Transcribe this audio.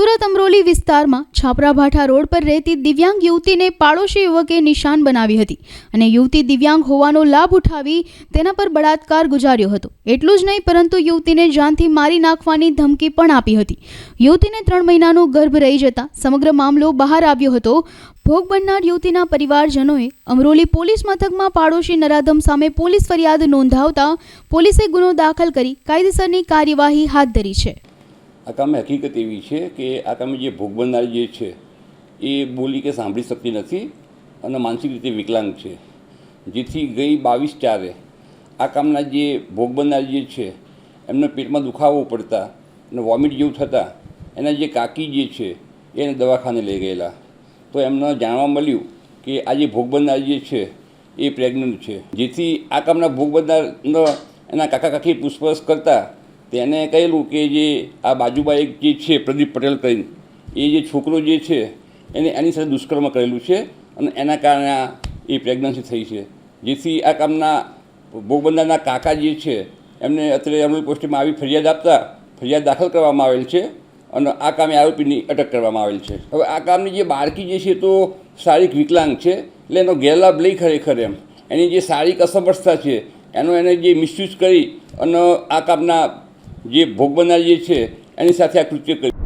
સુરત અમરોલી વિસ્તારમાં છાપરાભાઠા રોડ પર રહેતી દિવ્યાંગ યુવતીને પાડોશી યુવકે નિશાન બનાવી હતી અને યુવતી દિવ્યાંગ હોવાનો લાભ ઉઠાવી તેના પર બળાત્કાર ગુજાર્યો હતો। એટલું જ નહીં પરંતુ યુવતીને જાનથી મારી નાખવાની ધમકી પણ આપી હતી। યુવતીને 3 મહિનાનો ગર્ભ રહી જતા સમગ્ર મામલો બહાર આવ્યો હતો। ભોગ બનનાર યુવતીના પરિવારજનોએ અમરોલી પોલીસ મથકમાં પાડોશી નરાધમ સામે પોલીસ ફરિયાદ નોંધાવતા પોલીસે ગુનો દાખલ કરી કાયદેસરની કાર્યવાહી હાથ ધરી છે। આ કામે હકીકત એવી છે કે આ કામે જે ભોગ બનનાર જે છે એ બોલી કે સાંભળી શકતી નથી અને માનસિક રીતે વિકલાંગ છે, જેથી ગઈ 22/4 આ કામના જે ભોગ બનનાર જે છે એમને પેટમાં દુખાવો પડતા અને વોમિટ જેવું થતાં એના જે કાકી જે છે એને દવાખાને લઈ ગયેલા, તો એમને જાણવા મળ્યું કે આ જે ભોગ બનનાર જે છે એ પ્રેગ્નન્ટ છે, જેથી આ કામના ભોગ બનનારનો એના કાકા કાકી પૂછપરછ કરતા તેને કહેલું કે જે આ બાજુમાં એક જે છે પ્રદીપ પટેલ કરીને એ જે છોકરો જે છે એને એની સાથે દુષ્કર્મ કરેલું છે અને એના કારણે એ પ્રેગ્નન્સી થઈ છે, જેથી આ કામના ભોગ બનનારના કાકા જે છે એમને અત્યારે અમરોલી પોસ્ટમાં આવી ફરિયાદ દાખલ કરવામાં આવેલ છે અને આ કામે આરોપીની અટક કરવામાં આવેલ છે। હવે આ કામની જે બાળકી જે છે તો શારીરિક વિકલાંગ છે, એટલે એનો ગેરલાભ લઈ ખરેખર એની જે શારીરિક અસમર્થતા છે એનો એને જે મિસયુઝ કરી અને આ કામના જે ભોગ બનનાર જે છે એની સાથે આ કૃત્ય કર્યું।